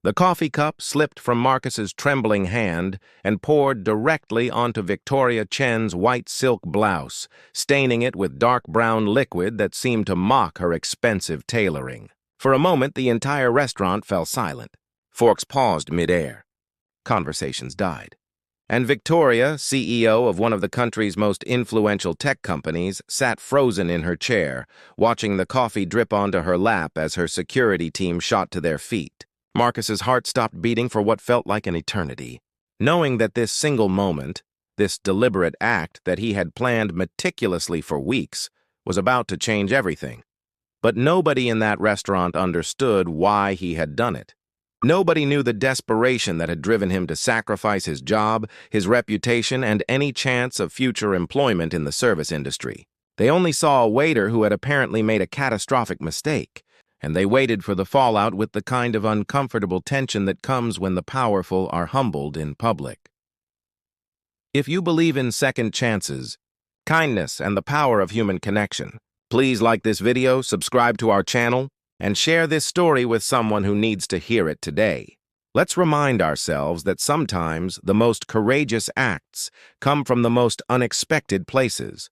The coffee cup slipped from Marcus's trembling hand and poured directly onto Victoria Chen's white silk blouse, staining it with dark brown liquid that seemed to mock her expensive tailoring. For a moment, the entire restaurant fell silent. Forks paused mid-air. Conversations died. And Victoria, CEO of one of the country's most influential tech companies, sat frozen in her chair, watching the coffee drip onto her lap as her security team shot to their feet. Marcus's heart stopped beating for what felt like an eternity, knowing that this single moment, this deliberate act that he had planned meticulously for weeks, was about to change everything. But nobody in that restaurant understood why he had done it. Nobody knew the desperation that had driven him to sacrifice his job, his reputation, and any chance of future employment in the service industry. They only saw a waiter who had apparently made a catastrophic mistake, and they waited for the fallout with the kind of uncomfortable tension that comes when the powerful are humbled in public. If you believe in second chances, kindness, and the power of human connection, please like this video, subscribe to our channel, and share this story with someone who needs to hear it today. Let's remind ourselves that sometimes the most courageous acts come from the most unexpected places.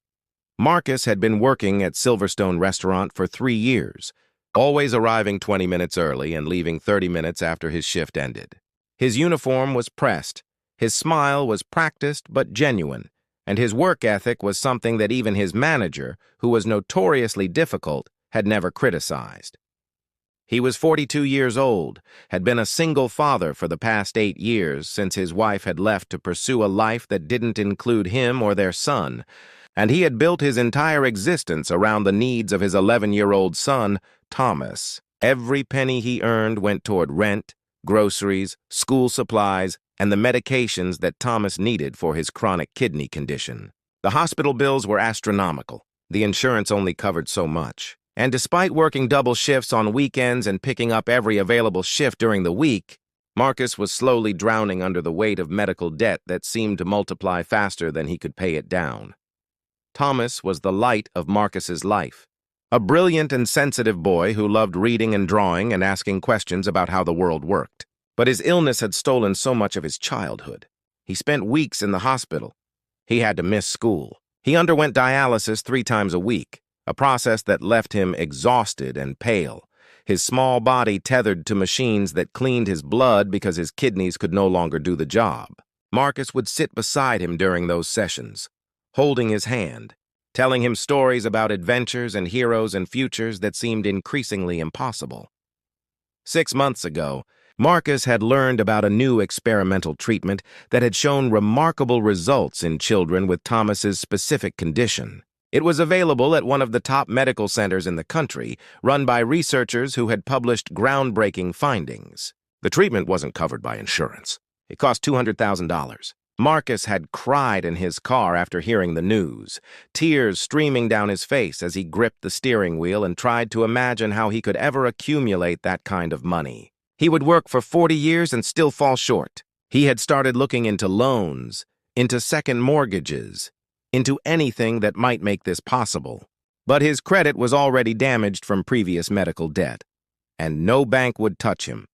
Marcus had been working at Silverstone Restaurant for 3 years, always arriving 20 minutes early and leaving 30 minutes after his shift ended. His uniform was pressed, his smile was practiced but genuine, and his work ethic was something that even his manager, who was notoriously difficult, had never criticized. He was 42 years old, had been a single father for the past 8 years since his wife had left to pursue a life that didn't include him or their son, and he had built his entire existence around the needs of his 11-year-old son, Thomas. Every penny he earned went toward rent, groceries, school supplies, and the medications that Thomas needed for his chronic kidney condition. The hospital bills were astronomical. The insurance only covered so much. And despite working double shifts on weekends and picking up every available shift during the week, Marcus was slowly drowning under the weight of medical debt that seemed to multiply faster than he could pay it down. Thomas was the light of Marcus's life, a brilliant and sensitive boy who loved reading and drawing and asking questions about how the world worked. But his illness had stolen so much of his childhood. He spent weeks in the hospital. He had to miss school. He underwent dialysis 3 times a week, a process that left him exhausted and pale, his small body tethered to machines that cleaned his blood because his kidneys could no longer do the job. Marcus would sit beside him during those sessions, holding his hand, telling him stories about adventures and heroes and futures that seemed increasingly impossible. 6 months ago, Marcus had learned about a new experimental treatment that had shown remarkable results in children with Thomas's specific condition. It was available at one of the top medical centers in the country, run by researchers who had published groundbreaking findings. The treatment wasn't covered by insurance. It cost $200,000. Marcus had cried in his car after hearing the news, tears streaming down his face as he gripped the steering wheel and tried to imagine how he could ever accumulate that kind of money. He would work for 40 years and still fall short. He had started looking into loans, into second mortgages, into anything that might make this possible. But his credit was already damaged from previous medical debt, and no bank would touch him.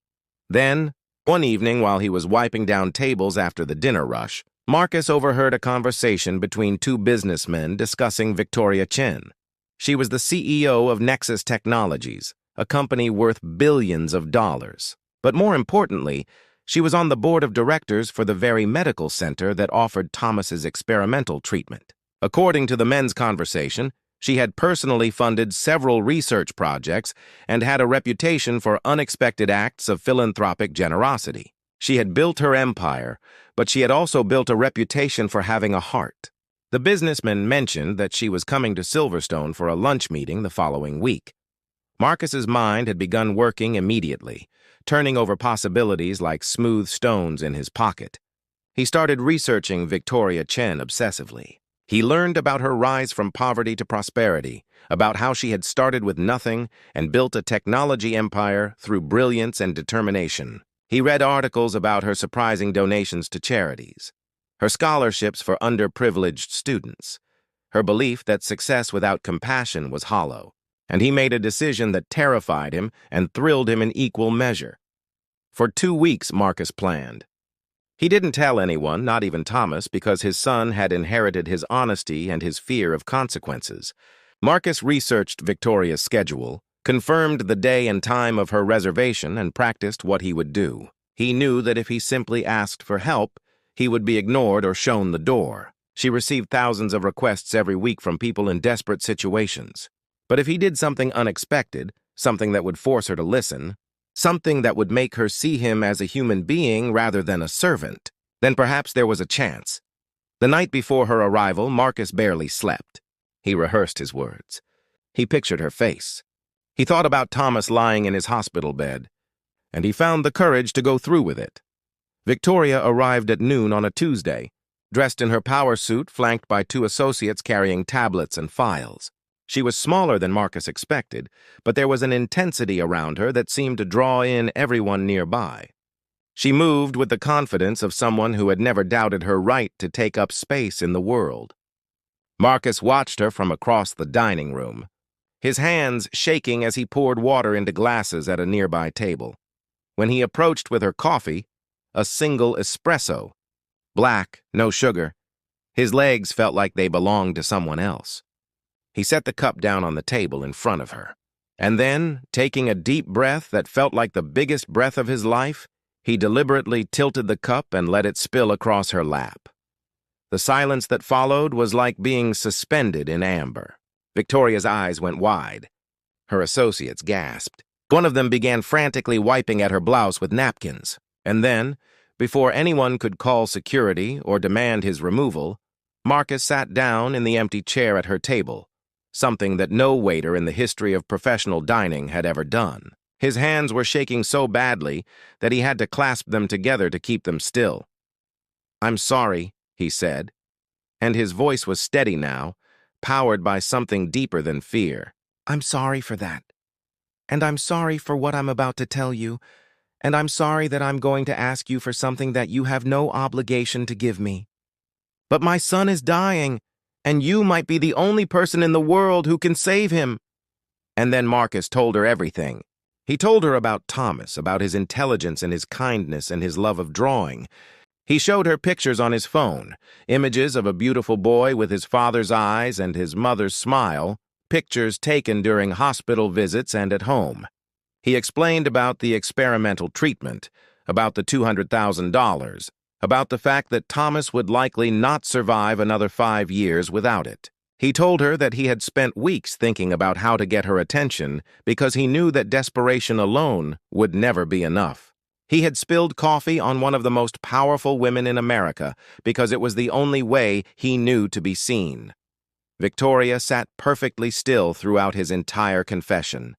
Then, one evening while he was wiping down tables after the dinner rush, Marcus overheard a conversation between 2 businessmen discussing Victoria Chen. She was the CEO of Nexus Technologies, a company worth billions of dollars. But more importantly, she was on the board of directors for the very medical center that offered Thomas's experimental treatment. According to the men's conversation, she had personally funded several research projects and had a reputation for unexpected acts of philanthropic generosity. She had built her empire, but she had also built a reputation for having a heart. The businessman mentioned that she was coming to Silverstone for a lunch meeting the following week. Marcus's mind had begun working immediately, turning over possibilities like smooth stones in his pocket. He started researching Victoria Chen obsessively. He learned about her rise from poverty to prosperity, about how she had started with nothing and built a technology empire through brilliance and determination. He read articles about her surprising donations to charities, her scholarships for underprivileged students, her belief that success without compassion was hollow, and he made a decision that terrified him and thrilled him in equal measure. For 2 weeks, Marcus planned. He didn't tell anyone, not even Thomas, because his son had inherited his honesty and his fear of consequences. Marcus researched Victoria's schedule, confirmed the day and time of her reservation, and practiced what he would do. He knew that if he simply asked for help, he would be ignored or shown the door. She received thousands of requests every week from people in desperate situations. But if he did something unexpected, something that would force her to listen, something that would make her see him as a human being rather than a servant, then perhaps there was a chance. The night before her arrival, Marcus barely slept. He rehearsed his words. He pictured her face. He thought about Thomas lying in his hospital bed, and he found the courage to go through with it. Victoria arrived at noon on a Tuesday, dressed in her power suit, flanked by 2 associates carrying tablets and files. She was smaller than Marcus expected, but there was an intensity around her that seemed to draw in everyone nearby. She moved with the confidence of someone who had never doubted her right to take up space in the world. Marcus watched her from across the dining room, his hands shaking as he poured water into glasses at a nearby table. When he approached with her coffee, a single espresso, black, no sugar, his legs felt like they belonged to someone else. He set the cup down on the table in front of her. And then, taking a deep breath that felt like the biggest breath of his life, he deliberately tilted the cup and let it spill across her lap. The silence that followed was like being suspended in amber. Victoria's eyes went wide. Her associates gasped. One of them began frantically wiping at her blouse with napkins. And then, before anyone could call security or demand his removal, Marcus sat down in the empty chair at her table, something that no waiter in the history of professional dining had ever done. His hands were shaking so badly that he had to clasp them together to keep them still. "I'm sorry," he said, and his voice was steady now, powered by something deeper than fear. "I'm sorry for that. And I'm sorry for what I'm about to tell you, and I'm sorry that I'm going to ask you for something that you have no obligation to give me. But my son is dying, and you might be the only person in the world who can save him." And then Marcus told her everything. He told her about Thomas, about his intelligence and his kindness and his love of drawing. He showed her pictures on his phone, images of a beautiful boy with his father's eyes and his mother's smile, pictures taken during hospital visits and at home. He explained about the experimental treatment, about the $200,000, about the fact that Thomas would likely not survive another 5 years without it. He told her that he had spent weeks thinking about how to get her attention because he knew that desperation alone would never be enough. He had spilled coffee on one of the most powerful women in America because it was the only way he knew to be seen. Victoria sat perfectly still throughout his entire confession.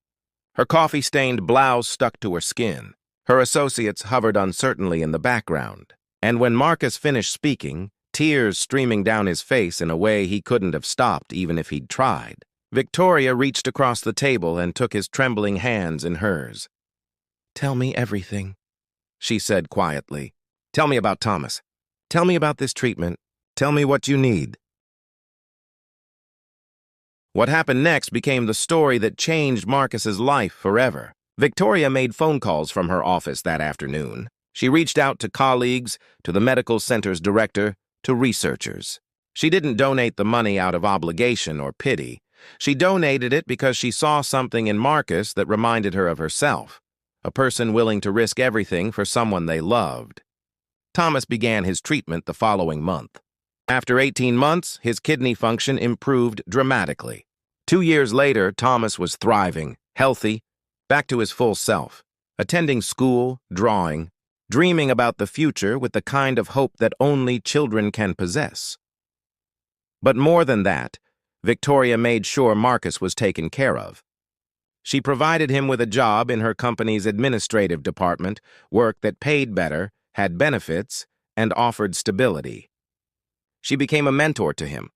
Her coffee-stained blouse stuck to her skin. Her associates hovered uncertainly in the background. And when Marcus finished speaking, tears streaming down his face in a way he couldn't have stopped even if he'd tried, Victoria reached across the table and took his trembling hands in hers. "Tell me everything," she said quietly. "Tell me about Thomas. Tell me about this treatment. Tell me what you need." What happened next became the story that changed Marcus's life forever. Victoria made phone calls from her office that afternoon. She reached out to colleagues, to the medical center's director, to researchers. She didn't donate the money out of obligation or pity. She donated it because she saw something in Marcus that reminded her of herself, a person willing to risk everything for someone they loved. Thomas began his treatment the following month. After 18 months, his kidney function improved dramatically. 2 years later, Thomas was thriving, healthy, back to his full self, attending school, drawing, dreaming about the future with the kind of hope that only children can possess. But more than that, Victoria made sure Marcus was taken care of. She provided him with a job in her company's administrative department, work that paid better, had benefits, and offered stability. She became a mentor to him,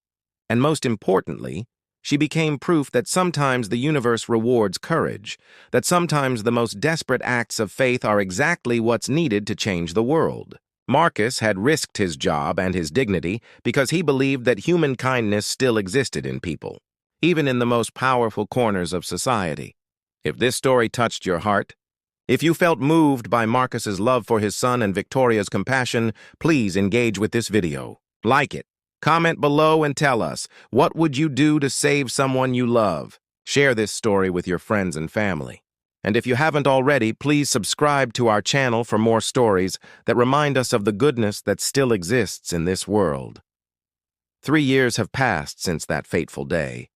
and most importantly, she became proof that sometimes the universe rewards courage, that sometimes the most desperate acts of faith are exactly what's needed to change the world. Marcus had risked his job and his dignity because he believed that human kindness still existed in people, even in the most powerful corners of society. If this story touched your heart, If you felt moved by Marcus's love for his son and Victoria's compassion, please engage with this video. Like it. Comment below and tell us, what would you do to save someone you love? Share this story with your friends and family. And if you haven't already, please subscribe to our channel for more stories that remind us of the goodness that still exists in this world. 3 years have passed since that fateful day.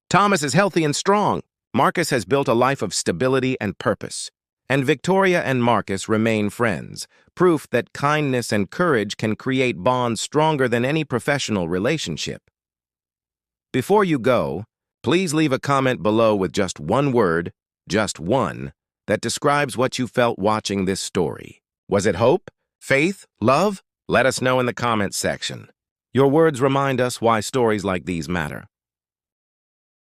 Thomas is healthy and strong. Marcus has built a life of stability and purpose. And Victoria and Marcus remain friends, proof that kindness and courage can create bonds stronger than any professional relationship. Before you go, please leave a comment below with just one word, just one, that describes what you felt watching this story. Was it hope? Faith? Love? Let us know in the comments section. Your words remind us why stories like these matter.